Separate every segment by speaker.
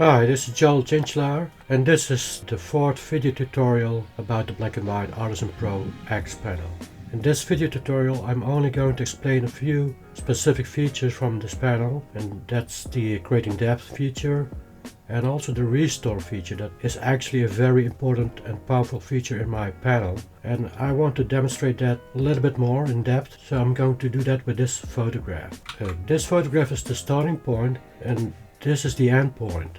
Speaker 1: Hi, this is Tjintjelaar, and this is the fourth video tutorial about the Black and White Artisan Pro X panel. In this video tutorial I'm only going to explain a few specific features from this panel, and that's the creating depth feature and also the restore feature. That is actually a very important and powerful feature in my panel, and I want to demonstrate that a little bit more in depth, so I'm going to do that with this photograph. This photograph is the starting point and this is the end point.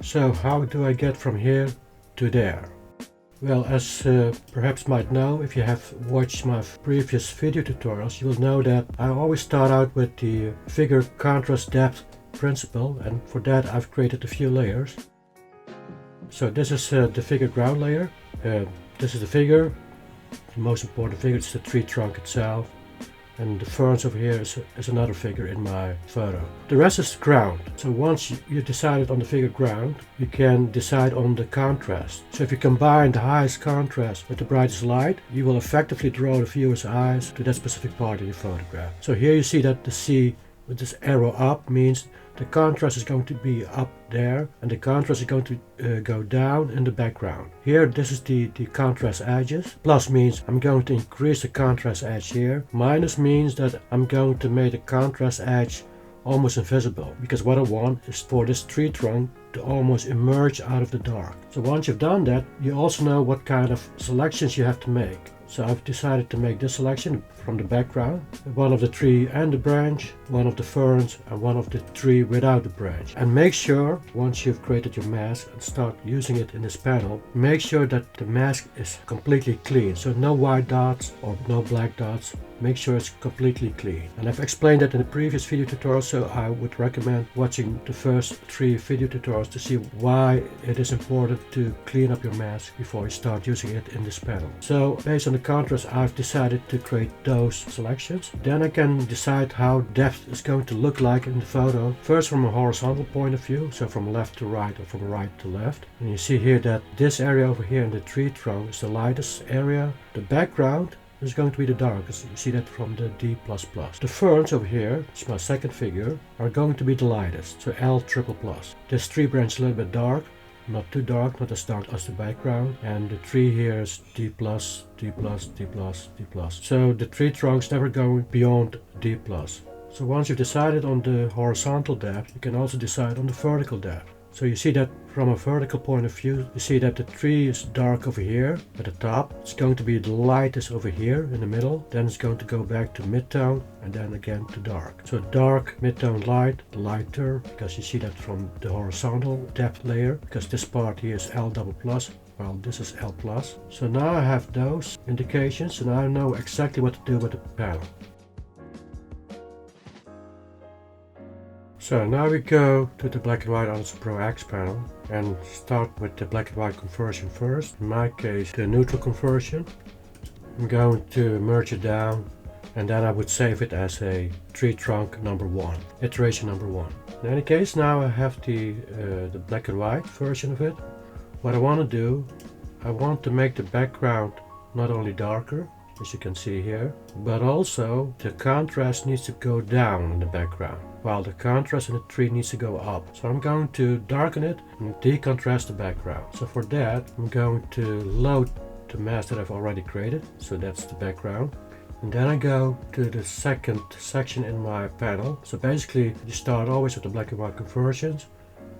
Speaker 1: So how do I get from here to there? Well, as perhaps might know, if you have watched my previous video tutorials, you will know that I always start out with the figure contrast depth principle, and for that I've created a few layers. So this is the figure ground layer. This is the figure. The most important figure is the tree trunk itself. And the ferns over here is another figure in my photo. The rest is ground. So once you decided on the figure ground, you can decide on the contrast. So if you combine the highest contrast with the brightest light, you will effectively draw the viewer's eyes to that specific part in your photograph. So here you see that the C with this arrow up means the contrast is going to be up there, and the contrast is going to go down in the background. Here this is the contrast edges. Plus means I'm going to increase the contrast edge here. Minus means that I'm going to make the contrast edge almost invisible, because what I want is for this tree trunk to almost emerge out of the dark. So once you've done that, you also know what kind of selections you have to make. So I've decided to make this selection from the background, one of the tree and the branch, one of the ferns, and one of the tree without the branch. And make sure, once you've created your mask and start using it in this panel, make sure that the mask is completely clean. So no white dots or no black dots. Make sure it's completely clean. And I've explained that in the previous video tutorial, so I would recommend watching the first 3 video tutorials to see why it is important to clean up your mask before you start using it in this panel. So based on the contrast, I've decided to create those selections. Then I can decide how depth is going to look like in the photo. First from a horizontal point of view, so from left to right or from right to left. And you see here that this area over here in the tree trunk is the lightest area. The background is going to be the darkest. You see that from the D++. The ferns over here, it's my second figure, are going to be the lightest, so L++. This tree branch is a little bit dark, not too dark, not as dark as the background, and the tree here is D+, D+, D+, D+. So the tree trunk's never going beyond D+. So once you've decided on the horizontal depth, you can also decide on the vertical depth. So you see that from a vertical point of view, you see that the tree is dark over here at the top. It's going to be the lightest over here in the middle. Then it's going to go back to mid-tone and then again to dark. So dark, mid-tone, light, lighter, because you see that from the horizontal depth layer, because this part here is L++. Well, this is L+. So now I have those indications and I know exactly what to do with the panel. So now we go to the Black and White Artisan Pro X panel and start with the black and white conversion first. In my case, the neutral conversion. I'm going to merge it down and then I would save it as a tree trunk number 1, iteration number 1. In any case, now I have the black and white version of it. What I want to do, I want to make the background not only darker, as you can see here, but also the contrast needs to go down in the background, while the contrast in the tree needs to go up. So I'm going to darken it and decontrast the background. So for that, I'm going to load the mask that I've already created. So that's the background. And then I go to the second section in my panel. So basically, you start always with the black and white conversions,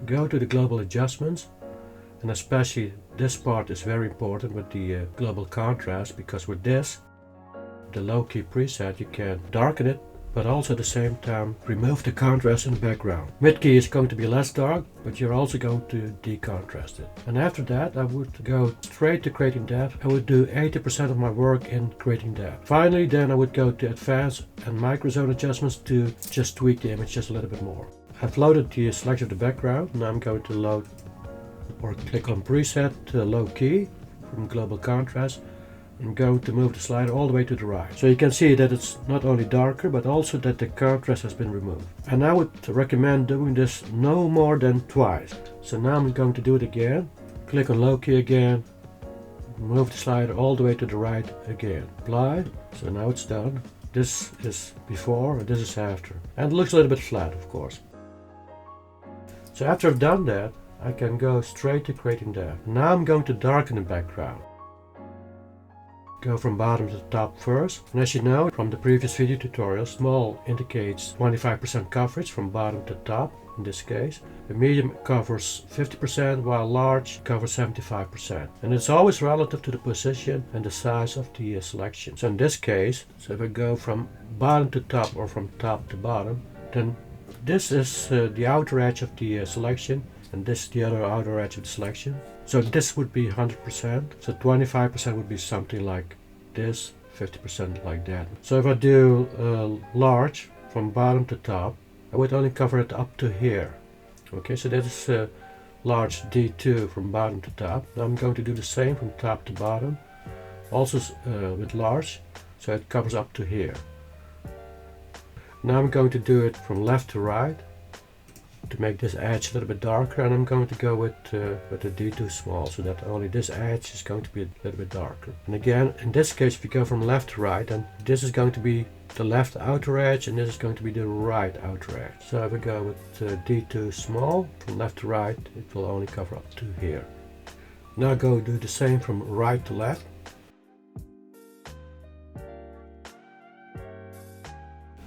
Speaker 1: go to the global adjustments, and especially this part is very important with the global contrast, because with this, the low key preset, you can darken it, but also at the same time remove the contrast in the background. Mid key is going to be less dark, but you're also going to decontrast it. And after that, I would go straight to creating depth. I would do 80% of my work in creating depth. Finally, then I would go to advanced and micro zone adjustments to just tweak the image just a little bit more. I've loaded the selection of the background. Now I'm going to load or click on preset to low key from global contrast. I'm going to move the slider all the way to the right. So you can see that it's not only darker, but also that the contrast has been removed. And I would recommend doing this no more than twice. So now I'm going to do it again. Click on low key again. Move the slider all the way to the right again. Apply. So now it's done. This is before and this is after. And it looks a little bit flat, of course. So after I've done that, I can go straight to creating depth. Now I'm going to darken the background. Go from bottom to top first. And as you know from the previous video tutorial, small indicates 25% coverage from bottom to top in this case. The medium covers 50% while large covers 75%. And it's always relative to the position and the size of the selection. So in this case, so if I go from bottom to top or from top to bottom, then this is the outer edge of the selection, and this is the other outer edge of the selection. So this would be 100%, so 25% would be something like this, 50% like that. So if I do large from bottom to top, I would only cover it up to here. Okay, so that is large D2 from bottom to top. Now I'm going to do the same from top to bottom, also with large, so it covers up to here. Now I'm going to do it from left to right to make this edge a little bit darker, and I'm going to go with the D2 small, so that only this edge is going to be a little bit darker. And again, in this case, if you go from left to right, then this is going to be the left outer edge and this is going to be the right outer edge. So if I go with D2 small, from left to right, it will only cover up to here. Now go do the same from right to left.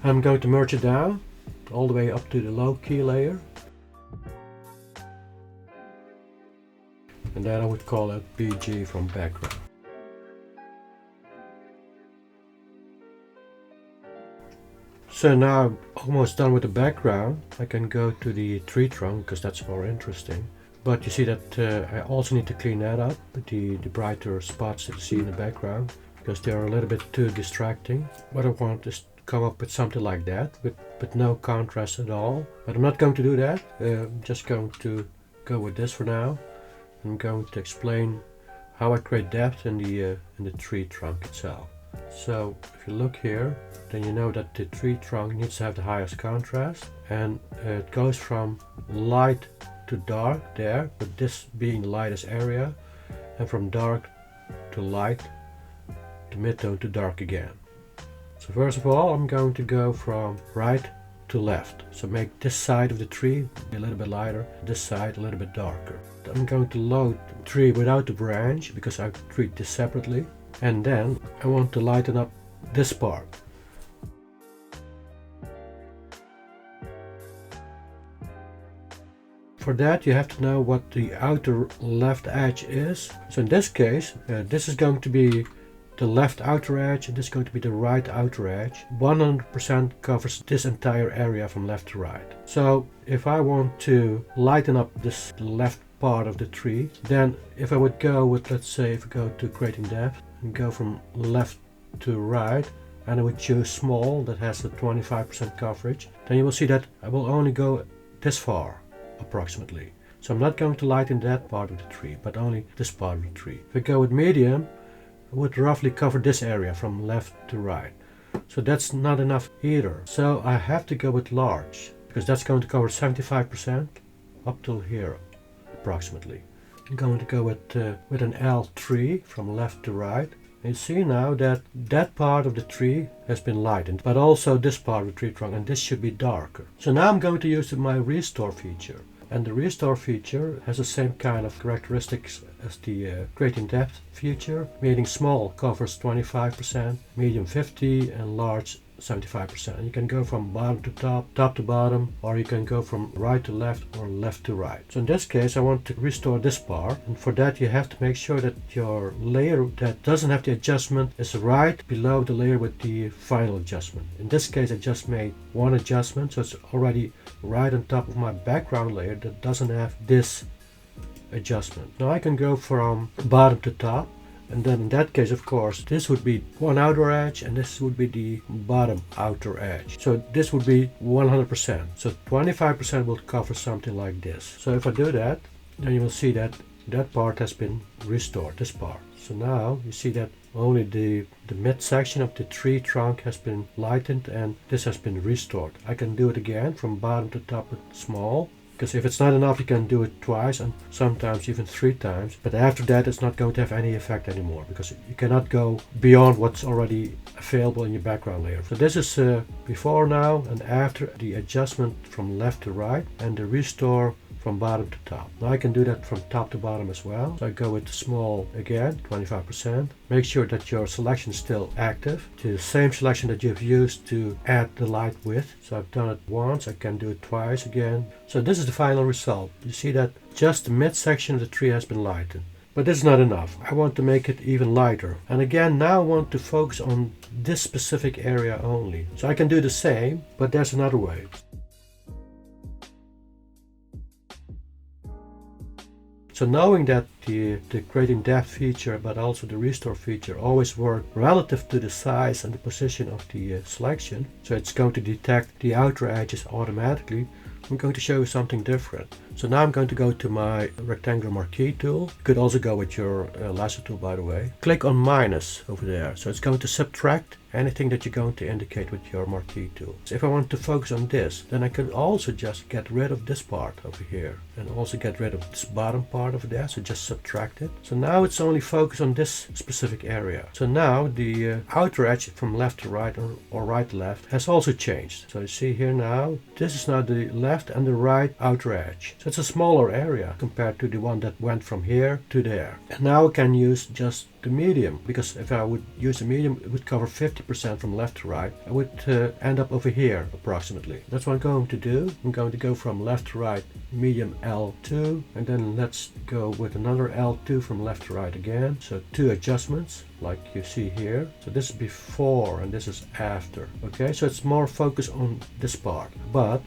Speaker 1: I'm going to merge it down all the way up to the low key layer. And then I would call it BG from background. So now I'm almost done with the background. I can go to the tree trunk because that's more interesting. But you see that I also need to clean that up with the brighter spots that you see in the background, because they're a little bit too distracting. What I want is come up with something like that with no contrast at all, but I'm not going to do that. I'm just going to go with this for now. I'm going to explain how I create depth in the tree trunk itself. So if you look here, then you know that the tree trunk needs to have the highest contrast, and it goes from light to dark there, with this being the lightest area, and from dark to light to midtone to dark again. So first of all, I'm going to go from right to left. So make this side of the tree a little bit lighter, this side a little bit darker. I'm going to load the tree without the branch because I treat this separately. And then I want to lighten up this part. For that you have to know what the outer left edge is. So in this case, this is going to be the left outer edge and this is going to be the right outer edge. 100% covers this entire area from left to right. So if I want to lighten up this left part of the tree, then if I would go with, let's say if I go to creating depth and go from left to right, and I would choose small that has the 25% coverage, then you will see that I will only go this far approximately. So I'm not going to lighten that part of the tree, but only this part of the tree. If I go with medium, I would roughly cover this area from left to right. So that's not enough either. So I have to go with large, because that's going to cover 75% up till here approximately. I'm going to go with an L3 from left to right. And you see now that that part of the tree has been lightened, but also this part of the tree trunk, and this should be darker. So now I'm going to use my restore feature. And the restore feature has the same kind of characteristics as the creating depth feature, meaning small covers 25%, medium 50%, and large 75%. And you can go from bottom to top, top to bottom, or you can go from right to left or left to right. So in this case I want to restore this part, and for that you have to make sure that your layer that doesn't have the adjustment is right below the layer with the final adjustment. In this case I just made one adjustment, so it's already right on top of my background layer that doesn't have this adjustment. Now I can go from bottom to top, and then in that case of course this would be one outer edge and this would be the bottom outer edge. So this would be 100%. So 25% will cover something like this. So if I do that, then you will see that that part has been restored, this part. So now you see that only the midsection of the tree trunk has been lightened and this has been restored. I can do it again from bottom to top with small, because if it's not enough you can do it twice and sometimes even 3 times, but after that it's not going to have any effect anymore, because you cannot go beyond what's already available in your background layer. So this is before now and after the adjustment from left to right, and the restore from bottom to top. Now I can do that from top to bottom as well. So I go with the small again, 25%. Make sure that your selection is still active. The same selection that you've used to add the light width. So I've done it once, I can do it twice again. So this is the final result. You see that just the midsection of the tree has been lightened. But this is not enough. I want to make it even lighter. And again, now I want to focus on this specific area only. So I can do the same, but there's another way. So knowing that the grading depth feature, but also the restore feature always work relative to the size and the position of the selection, so it's going to detect the outer edges automatically, I'm going to show you something different. So now I'm going to go to my rectangular marquee tool. You could also go with your lasso tool, by the way. Click on minus over there. So it's going to subtract anything that you're going to indicate with your marquee tool. So if I want to focus on this, then I could also just get rid of this part over here and also get rid of this bottom part over there. So just subtract it. So now it's only focused on this specific area. So now the outer edge from left to right or right to left has also changed. So you see here now, this is now the left and the right outer edge. So it's a smaller area compared to the one that went from here to there. And now I can use just the medium, because if I would use the medium, it would cover 50% from left to right. I would end up over here approximately. That's what I'm going to do. I'm going to go from left to right, medium L2, and then let's go with another L2 from left to right again. So 2 adjustments like you see here. So this is before and this is after. Okay, so it's more focused on this part. But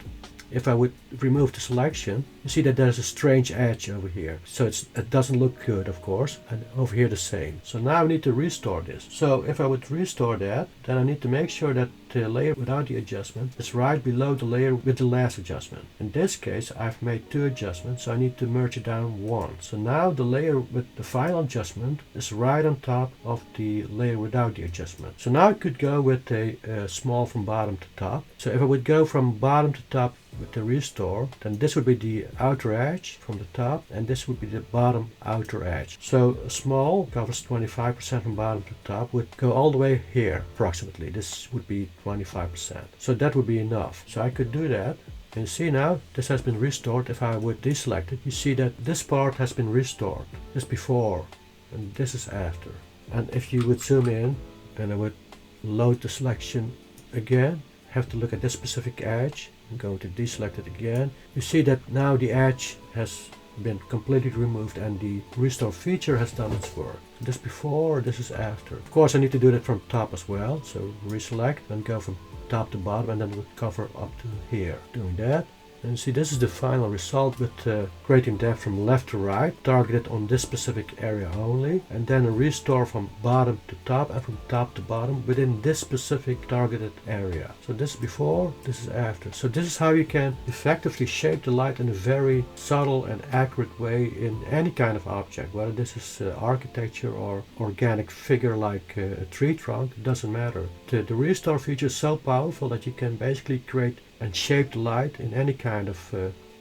Speaker 1: if I would remove the selection, you see that there's a strange edge over here. So it doesn't look good, of course, and over here the same. So now I need to restore this. So if I would restore that, then I need to make sure that the layer without the adjustment is right below the layer with the last adjustment. In this case, I've made 2 adjustments, so I need to merge it down 1. So now the layer with the final adjustment is right on top of the layer without the adjustment. So now I could go with a small from bottom to top. So if I would go from bottom to top with the restore, then this would be the outer edge from the top and this would be the bottom outer edge. So small covers 25% from bottom to top, would go all the way here approximately. This would be 25%. So that would be enough. So I could do that. And you see now this has been restored. If I would deselect it, you see that this part has been restored. This before and this is after. And if you would zoom in and I would load the selection again, have to look at this specific edge. I'm going to deselect it again. You see that now the edge has been completely removed and the restore feature has done its work. So this before, this is after. Of course I need to do that from top as well. So reselect and go from top to bottom and then we'll cover up to here. Doing that. And see, this is the final result with grading depth from left to right, targeted on this specific area only, and then a restore from bottom to top and from top to bottom within this specific targeted area. So this is before, this is after. So this is how you can effectively shape the light in a very subtle and accurate way in any kind of object, whether this is architecture or organic figure like a tree trunk, it doesn't matter. The restore feature is so powerful that you can basically create and shape the light in any kind of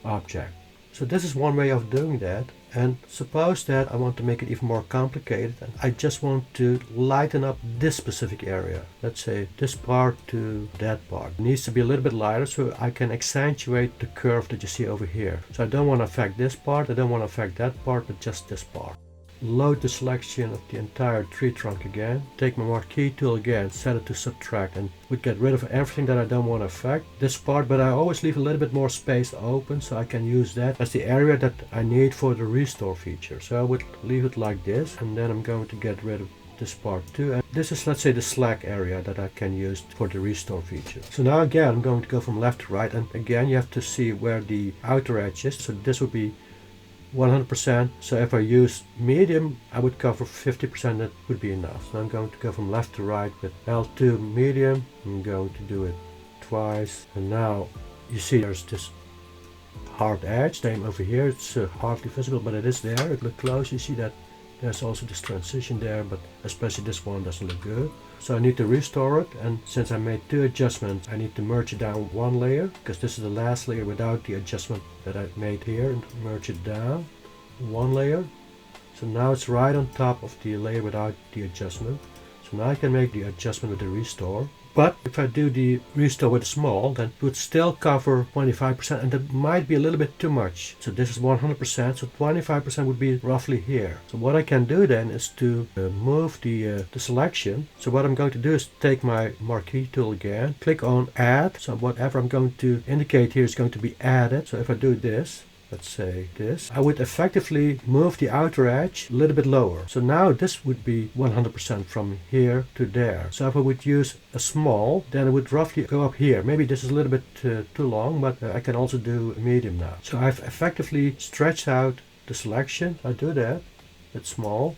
Speaker 1: object. So this is one way of doing that. And suppose that I want to make it even more complicated and I just want to lighten up this specific area. Let's say this part to that part. It needs to be a little bit lighter so I can accentuate the curve that you see over here. So I don't want to affect this part, I don't want to affect that part, but just this part. Load the selection of the entire tree trunk again, take my marquee tool again, set it to subtract, and would get rid of everything that I don't want to affect this part, but I always leave a little bit more space open so I can use that as the area that I need for the restore feature. So I would leave it like this, and then I'm going to get rid of this part too, and this is, let's say, the slack area that I can use for the restore feature. So now again I'm going to go from left to right, and again you have to see where the outer edge is. So this would be 100%. So if I use medium, I would cover 50%, that would be enough. So I'm going to go from left to right with L2 medium. I'm going to do it twice. And now you see there's this hard edge. Same over here, it's hardly visible, but it is there. It look close, you see that there's also this transition there, but especially this one doesn't look good. So I need to restore it, and since I made 2 adjustments, I need to merge it down 1 layer, because this is the last layer without the adjustment that I made here, and merge it down 1 layer. So now it's right on top of the layer without the adjustment. So now I can make the adjustment with the restore. But if I do the restore with small, then it would still cover 25%, and that might be a little bit too much. So this is 100%, so 25% would be roughly here. So what I can do then is to move the selection. So what I'm going to do is take my Marquee Tool again, click on Add. So whatever I'm going to indicate here is going to be added. So if I do this, let's say this, I would effectively move the outer edge a little bit lower. So now this would be 100% from here to there. So if I would use a small, then it would roughly go up here. Maybe this is a little bit too long, but I can also do a medium now. So I've effectively stretched out the selection. I do that. It's small.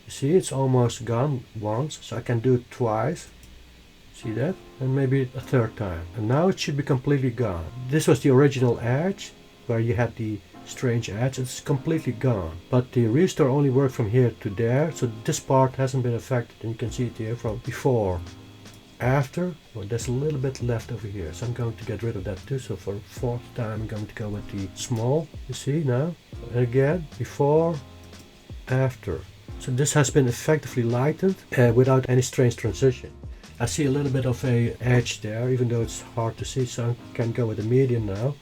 Speaker 1: You see, it's almost gone once, so I can do it twice. See that? And maybe a third time. And now it should be completely gone. This was the original edge, where you had the strange edge. It's completely gone. But the restore only worked from here to there, so this part hasn't been affected, and you can see it here from before. After, well, there's a little bit left over here, so I'm going to get rid of that too. So for the fourth time I'm going to go with the small. You see now? And again, before, after. So this has been effectively lightened without any strange transition. I see a little bit of a edge there, even though it's hard to see, so I can go with a medium now.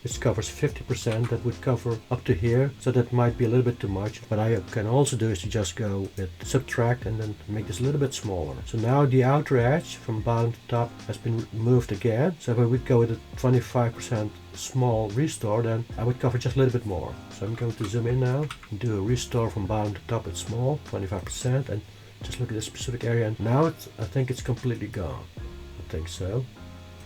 Speaker 1: This covers 50%, that would cover up to here, so that might be a little bit too much. What I can also do is to just go with subtract and then make this a little bit smaller. So now the outer edge from bottom to top has been moved again. So if I would go with a 25% small restore, then I would cover just a little bit more. So I'm going to zoom in now and do a restore from bottom to top at small, 25%, and just look at this specific area. And now I think it's completely gone. I think so.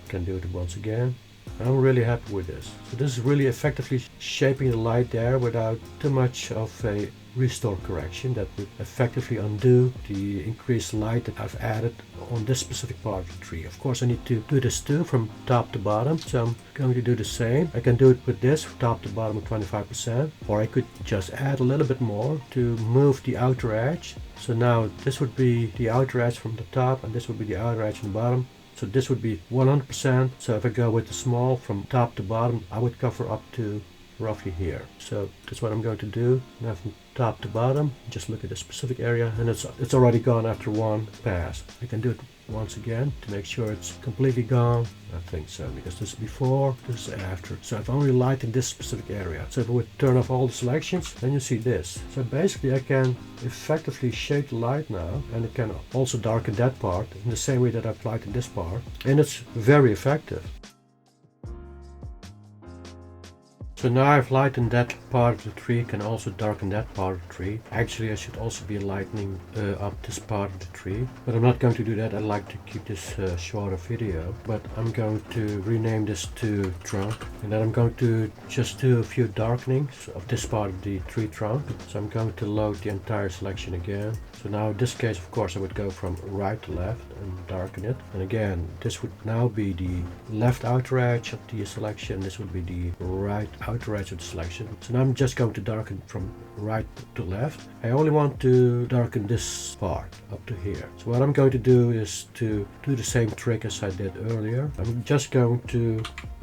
Speaker 1: Can do it once again. I'm really happy with this. So this is really effectively shaping the light there without too much of a restore correction that would effectively undo the increased light that I've added on this specific part of the tree. Of course I need to do this too from top to bottom, so I'm going to do the same. I can do it with this from top to bottom with 25%, or I could just add a little bit more to move the outer edge. So now this would be the outer edge from the top, and this would be the outer edge from the bottom. So this would be 100%. So if I go with the small from top to bottom, I would cover up to roughly here. So that's what I'm going to do. Now from top to bottom, just look at the specific area, and it's already gone after one pass. I can do it once again to make sure it's completely gone. I think so, because this is before, this is after. So I've only lightened this specific area. So if I would turn off all the selections, then you see this. So basically I can effectively shape the light now, and it can also darken that part in the same way that I've lightened this part, and it's very effective. So now I've lightened that part of the tree, can also darken that part of the tree. Actually I should also be lightening up this part of the tree, but I'm not going to do that. I'd like to keep this shorter video, but I'm going to rename this to trunk, and then I'm going to just do a few darkenings of this part of the tree trunk. So I'm going to load the entire selection again. So now in this case, of course, I would go from right to left and darken it. And again, this would now be the left outer edge of the selection. This would be the right outer edge of the selection. So now I'm just going to darken from right to left. I only want to darken this part up to here. So what I'm going to do is to do the same trick as I did earlier. I'm just going to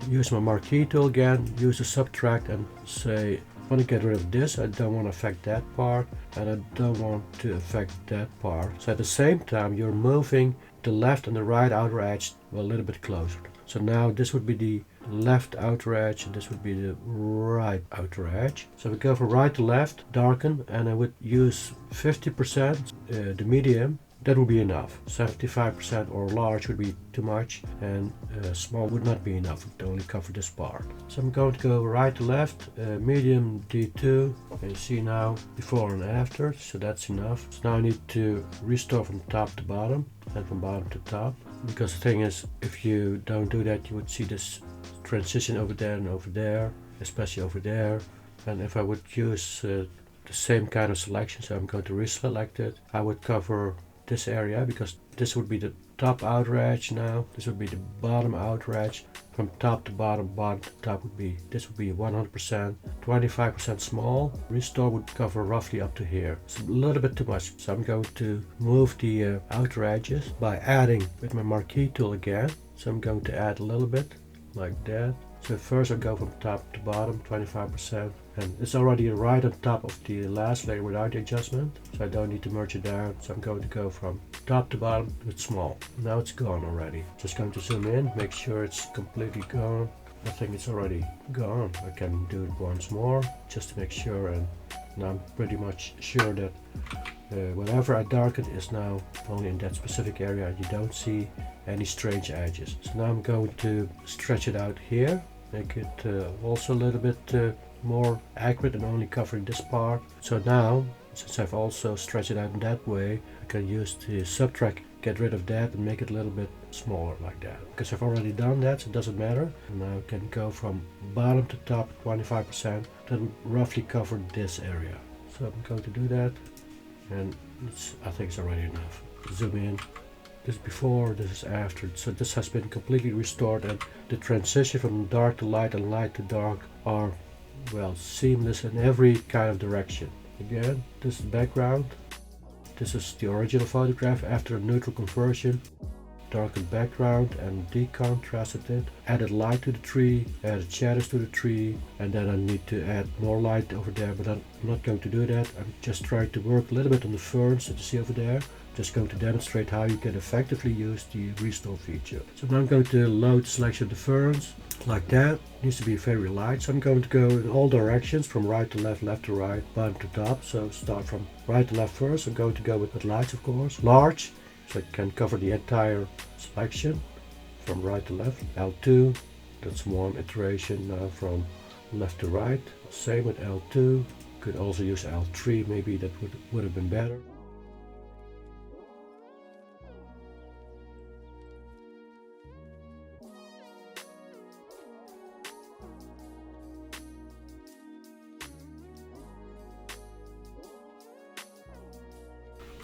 Speaker 1: use my Marquee Tool again, use the subtract, and say, I want to get rid of this. I don't want to affect that part, and I don't want to affect that part. So at the same time, you're moving the left and the right outer edge a little bit closer. So now this would be the left outer edge, and this would be the right outer edge. So we go from right to left, darken, and I would use 50%, the medium. That would be enough. 75% or large would be too much, and small would not be enough. It would only cover this part. So I'm going to go right to left, medium D2, and you see now before and after, so that's enough. So now I need to restore from top to bottom and from bottom to top, because the thing is, if you don't do that, you would see this transition over there and over there, especially over there. And if I would use the same kind of selection, so I'm going to reselect it, I would cover this area, because this would be the top outer edge now, this would be the bottom outer edge. From top to bottom, bottom to top would be, this would be 100%, 25% small. Restore would cover roughly up to here. It's a little bit too much, so I'm going to move the outer edges by adding with my Marquee Tool again. So I'm going to add a little bit like that. So first I go from top to bottom, 25%, and it's already right on top of the last layer without the adjustment, so I don't need to merge it down. So I'm going to go from top to bottom with small. Now it's gone already. Just going to zoom in, make sure it's completely gone. I think it's already gone. I can do it once more just to make sure, and now I'm pretty much sure that whatever I darken is now only in that specific area. You don't see any strange edges. So now I'm going to stretch it out here, make it also a little bit more accurate and only covering this part. So now, since I've also stretched it out in that way, I can use the subtract, get rid of that and make it a little bit smaller like that. Because I've already done that, so it doesn't matter. And now I can go from bottom to top 25%, that would roughly cover this area. So I'm going to do that, and I think it's already enough. Zoom in. This is before, this is after. So this has been completely restored, and the transition from dark to light and light to dark are, well, seamless in every kind of direction. Again, this is the background. This is the original photograph after a neutral conversion. Darkened background and decontrasted it. Added light to the tree, added shadows to the tree, and then I need to add more light over there, but I'm not going to do that. I'm just trying to work a little bit on the ferns that you see over there. Just going to demonstrate how you can effectively use the restore feature. So now I'm going to load selection of the ferns like that. It needs to be very light, so I'm going to go in all directions from right to left, left to right, bottom to top. So start from right to left first. I'm going to go with lights, of course, large, so I can cover the entire selection from right to left. L2, that's one iteration now from left to right. Same with L2. Could also use L3, maybe that would have been better.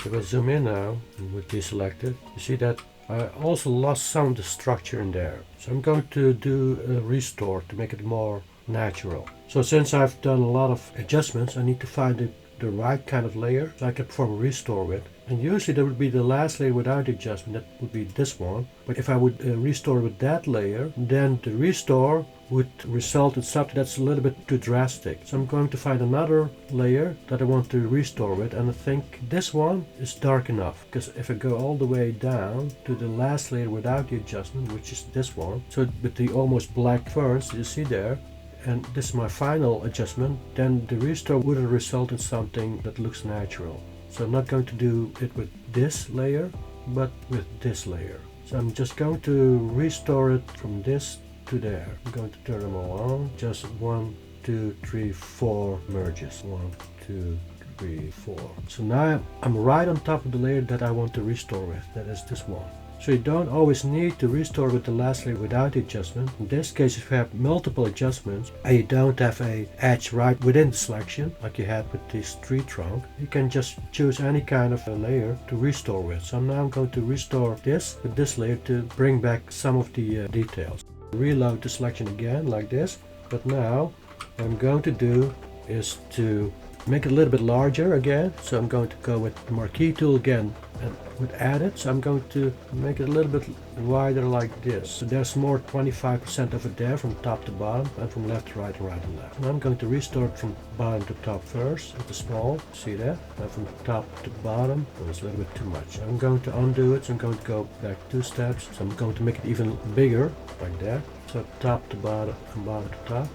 Speaker 1: If I zoom in now and with deselected, you see that I also lost some of the structure in there. So I'm going to do a restore to make it more natural. So since I've done a lot of adjustments, I need to find the right kind of layer so I can perform a restore with. And usually that would be the last layer without the adjustment, that would be this one. But if I would restore with that layer, then the restore would result in something that's a little bit too drastic. So I'm going to find another layer that I want to restore with, and I think this one is dark enough. Because if I go all the way down to the last layer without the adjustment, which is this one, so with the almost black ferns you see there, and this is my final adjustment, then the restore wouldn't result in something that looks natural. So I'm not going to do it with this layer, but with this layer. So I'm just going to restore it from this to there. I'm going to turn them all on. Just 1, 2, 3, 4 merges. 1, 2, 3, 4. So now I'm right on top of the layer that I want to restore with. That is this one. So you don't always need to restore with the last layer without the adjustment. In this case, if you have multiple adjustments and you don't have a edge right within the selection, like you had with this tree trunk, you can just choose any kind of a layer to restore with. So now I'm going to restore this with this layer to bring back some of the details. Reload the selection again like this, but now what I'm going to do is to make it a little bit larger again. So I'm going to go with the Marquee Tool again and with Edit. So I'm going to make it a little bit wider like this. So there's more 25% of it there from top to bottom and from left to right and right to left. And I'm going to restore it from bottom to top first with the small. See that? And from top to bottom, it's a little bit too much. I'm going to undo it. So I'm going to go back 2 steps. So I'm going to make it even bigger like that. So top to bottom and bottom to top.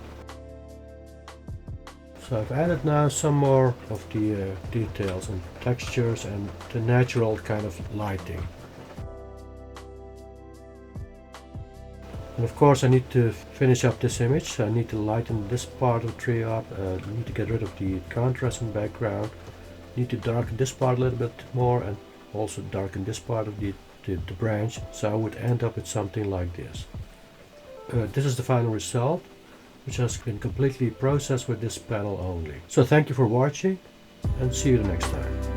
Speaker 1: So I've added now some more of the details and textures and the natural kind of lighting. And of course I need to finish up this image, so I need to lighten this part of the tree up, I need to get rid of the contrast in the background, need to darken this part a little bit more and also darken this part of the branch, so I would end up with something like this. This is the final result, which has been completely processed with this panel only. So thank you for watching and see you the next time.